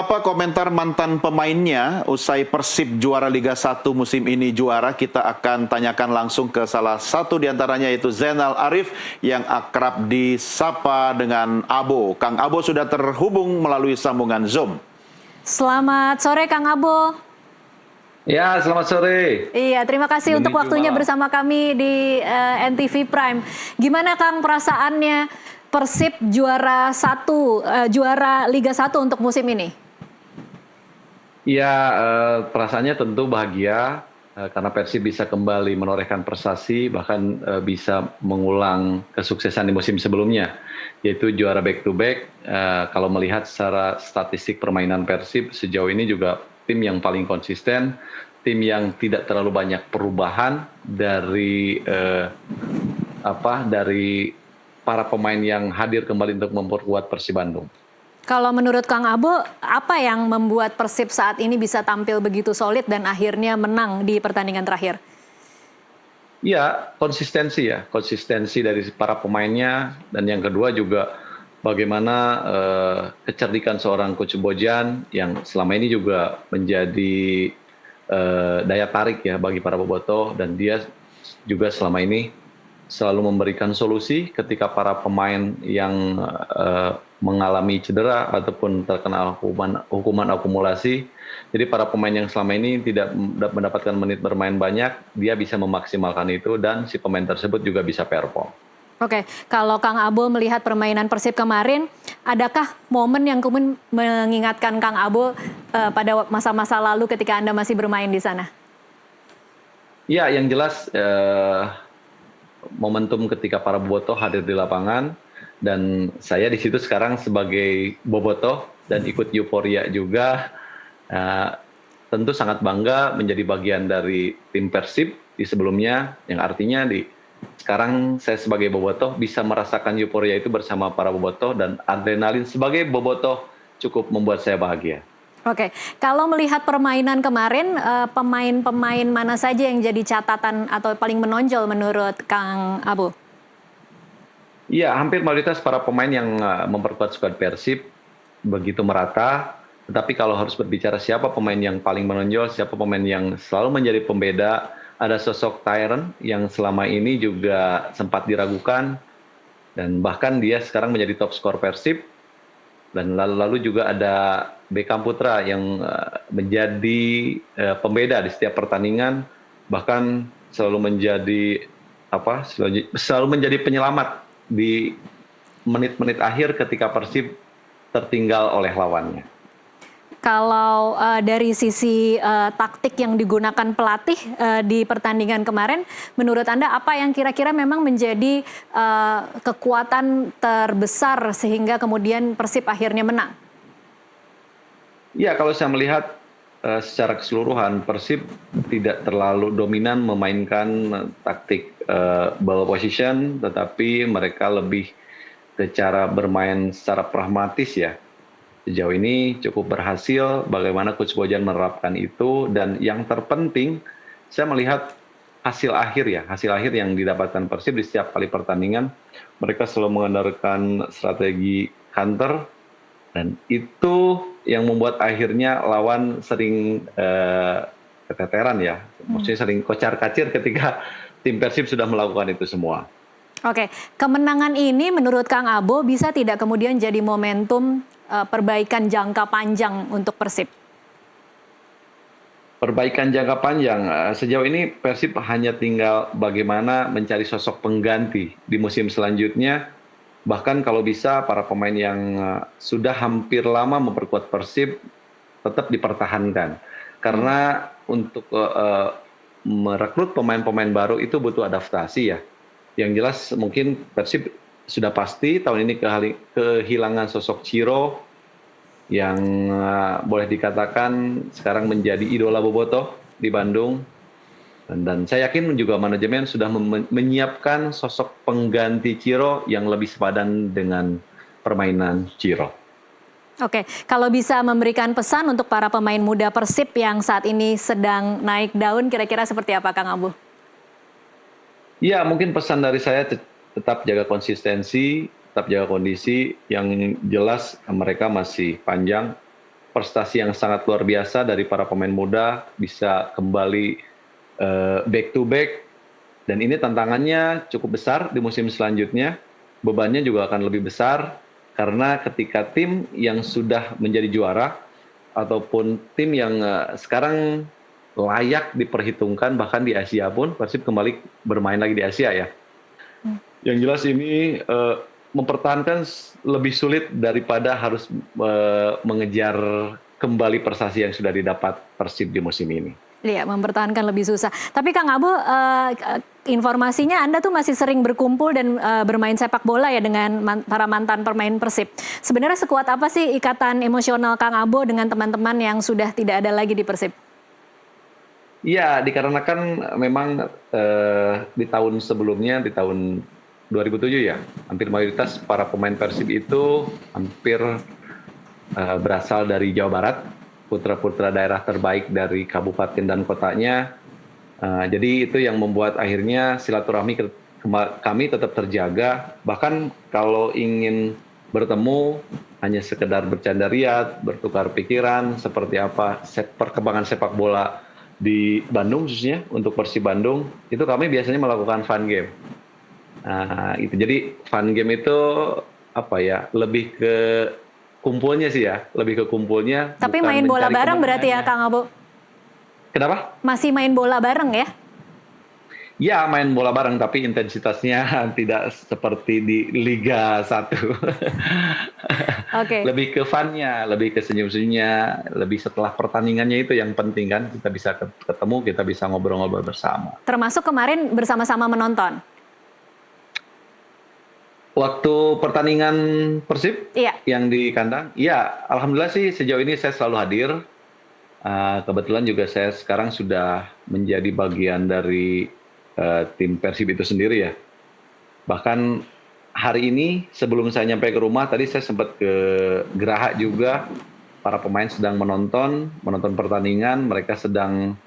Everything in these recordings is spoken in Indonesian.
Apa komentar mantan pemainnya usai Persib juara Liga 1 musim ini juara? Kita akan tanyakan langsung ke salah satu diantaranya yaitu Zainal Arif yang akrab disapa dengan Abo. Kang Abo sudah terhubung melalui sambungan Zoom. Selamat sore Kang Abo. Ya, selamat sore. Iya, terima kasih untuk waktunya bersama kami di NTV Prime. Gimana Kang perasaannya Persib juara juara Liga 1 untuk musim ini? Ya, perasaannya tentu bahagia karena Persib bisa kembali menorehkan prestasi, bahkan bisa mengulang kesuksesan di musim sebelumnya, yaitu juara back to back. Kalau melihat secara statistik permainan Persib sejauh ini juga tim yang paling konsisten, tim yang tidak terlalu banyak perubahan dari para pemain yang hadir kembali untuk memperkuat Persib Bandung. Kalau menurut Kang Abo, apa yang membuat Persib saat ini bisa tampil begitu solid dan akhirnya menang di pertandingan terakhir? Ya, konsistensi dari para pemainnya, dan yang kedua juga bagaimana kecerdikan seorang Coach Bojan yang selama ini juga menjadi daya tarik ya bagi para bobotoh, dan dia juga selama ini selalu memberikan solusi ketika para pemain yang mengalami cedera ataupun terkena hukuman akumulasi. Jadi para pemain yang selama ini tidak mendapatkan menit bermain banyak, dia bisa memaksimalkan itu dan si pemain tersebut juga bisa perform. Oke, kalau Kang Abo melihat permainan Persib kemarin, adakah momen yang kemudian mengingatkan Kang Abo pada masa-masa lalu ketika Anda masih bermain di sana? Ya, yang jelas momentum ketika para bobotoh hadir di lapangan, dan saya di situ sekarang sebagai bobotoh dan ikut euforia juga. Tentu sangat bangga menjadi bagian dari tim Persib di sebelumnya, yang artinya sekarang saya sebagai bobotoh bisa merasakan euforia itu bersama para bobotoh, dan adrenalin sebagai bobotoh cukup membuat saya bahagia. Oke, kalau melihat permainan kemarin, pemain-pemain mana saja yang jadi catatan atau paling menonjol menurut Kang Abo? Iya, hampir mayoritas para pemain yang memperkuat skuad Persib begitu merata. Tetapi kalau harus berbicara siapa pemain yang paling menonjol, siapa pemain yang selalu menjadi pembeda, ada sosok Tyron yang selama ini juga sempat diragukan, dan bahkan dia sekarang menjadi top skor Persib. Dan lalu juga ada Beckham Putra yang menjadi pembeda di setiap pertandingan, bahkan selalu menjadi penyelamat di menit-menit akhir ketika Persib tertinggal oleh lawannya. Kalau dari sisi taktik yang digunakan pelatih di pertandingan kemarin, menurut Anda apa yang kira-kira memang menjadi kekuatan terbesar sehingga kemudian Persib akhirnya menang? Ya, kalau saya melihat secara keseluruhan Persib tidak terlalu dominan memainkan taktik ball position, tetapi mereka lebih ke cara bermain secara pragmatis ya. Sejauh ini cukup berhasil bagaimana Coach Bojan menerapkan itu, dan yang terpenting saya melihat hasil akhir yang didapatkan Persib di setiap kali pertandingan. Mereka selalu mengandalkan strategi counter, dan itu yang membuat akhirnya lawan sering keteteran ya, maksudnya sering kocar-kacir ketika tim Persib sudah melakukan itu semua. Oke, kemenangan ini menurut Kang Abo bisa tidak kemudian jadi momentum perbaikan jangka panjang untuk Persib? Perbaikan jangka panjang, sejauh ini Persib hanya tinggal bagaimana mencari sosok pengganti di musim selanjutnya. Bahkan kalau bisa para pemain yang sudah hampir lama memperkuat Persib tetap dipertahankan. Karena untuk merekrut pemain-pemain baru itu butuh adaptasi ya. Yang jelas mungkin Persib sudah pasti tahun ini kehilangan sosok Ciro yang boleh dikatakan sekarang menjadi idola bobotoh di Bandung. Dan saya yakin juga manajemen sudah menyiapkan sosok pengganti Ciro yang lebih sepadan dengan permainan Ciro. Oke, kalau bisa memberikan pesan untuk para pemain muda Persib yang saat ini sedang naik daun, kira-kira seperti apa Kang Abu? Ya, mungkin pesan dari saya tetap jaga konsistensi, tetap jaga kondisi. Yang jelas mereka masih panjang, prestasi yang sangat luar biasa dari para pemain muda, bisa kembali back to back, dan ini tantangannya cukup besar di musim selanjutnya. Bebannya juga akan lebih besar, karena ketika tim yang sudah menjadi juara, ataupun tim yang sekarang layak diperhitungkan, bahkan di Asia pun, Persib kembali bermain lagi di Asia ya. Yang jelas ini mempertahankan lebih sulit daripada harus mengejar kembali prestasi yang sudah didapat Persib di musim ini. Iya, mempertahankan lebih susah. Tapi Kang Abo, informasinya Anda tuh masih sering berkumpul dan bermain sepak bola ya dengan para mantan pemain Persib. Sebenarnya sekuat apa sih ikatan emosional Kang Abo dengan teman-teman yang sudah tidak ada lagi di Persib? Iya, dikarenakan memang di tahun sebelumnya, di tahun 2007 ya, hampir mayoritas para pemain Persib itu hampir berasal dari Jawa Barat, putra-putra daerah terbaik dari kabupaten dan kotanya. Jadi itu yang membuat akhirnya silaturahmi kami tetap terjaga. Bahkan kalau ingin bertemu, hanya sekedar bercanda riat, bertukar pikiran, seperti apa perkembangan sepak bola di Bandung khususnya, untuk Persib Bandung, itu kami biasanya melakukan fun game. Itu jadi fun game itu apa ya, lebih ke kumpulnya sih ya, lebih ke kumpulnya. Tapi main bola bareng berarti ya Kang Abo? Kenapa? Masih main bola bareng ya? Ya, main bola bareng, tapi intensitasnya tidak seperti di Liga 1. Oke. Lebih ke fun-nya, lebih ke senyum-senyumnya, lebih setelah pertandingannya itu yang penting kan, kita bisa ketemu, kita bisa ngobrol-ngobrol bersama. Termasuk kemarin bersama-sama menonton? Waktu pertandingan Persib Iya. yang di kandang, ya alhamdulillah sih sejauh ini saya selalu hadir. Kebetulan juga saya sekarang sudah menjadi bagian dari tim Persib itu sendiri ya. Bahkan hari ini sebelum saya nyampe ke rumah, tadi saya sempat ke Geraha juga. Para pemain sedang menonton pertandingan, mereka sedang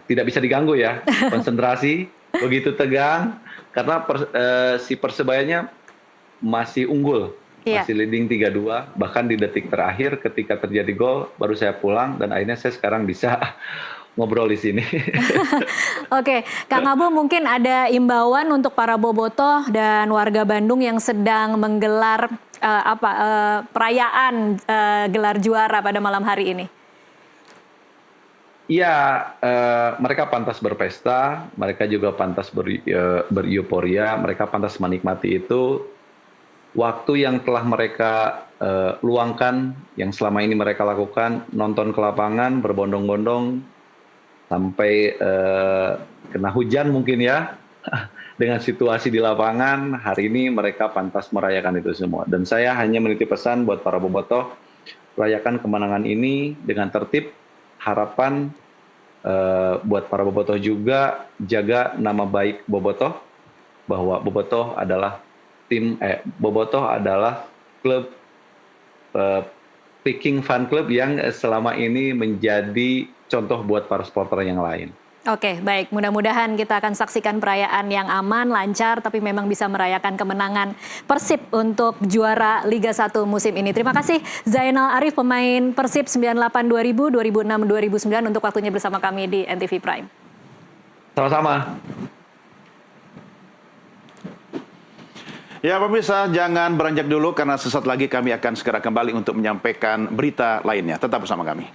tidak bisa diganggu ya, konsentrasi begitu tegang, karena si Persebayanya masih unggul, masih leading 3-2, bahkan di detik terakhir ketika terjadi gol baru saya pulang, dan akhirnya saya sekarang bisa ngobrol di sini. Oke, Kang Abo, mungkin ada imbauan untuk para bobotoh dan warga Bandung yang sedang menggelar perayaan gelar juara pada malam hari ini. Iya, mereka pantas berpesta, mereka juga pantas bereuforia, mereka pantas menikmati itu. Waktu yang telah mereka luangkan, yang selama ini mereka lakukan, nonton ke lapangan, berbondong-bondong, sampai kena hujan mungkin ya, dengan situasi di lapangan, hari ini mereka pantas merayakan itu semua. Dan saya hanya menitip pesan buat para bobotoh, rayakan kemenangan ini dengan tertib. Harapan buat para bobotoh juga, jaga nama baik bobotoh, bahwa bobotoh adalah bobotoh adalah klub Peking Fan Club yang selama ini menjadi contoh buat para supporter yang lain. Oke, baik. Mudah-mudahan kita akan saksikan perayaan yang aman, lancar, tapi memang bisa merayakan kemenangan Persib untuk juara Liga 1 musim ini. Terima kasih Zainal Arif, pemain Persib 98-2000, 2006-2009 untuk waktunya bersama kami di NTV Prime. Sama-sama. Ya pemirsa, jangan beranjak dulu karena sesaat lagi kami akan segera kembali untuk menyampaikan berita lainnya. Tetap bersama kami.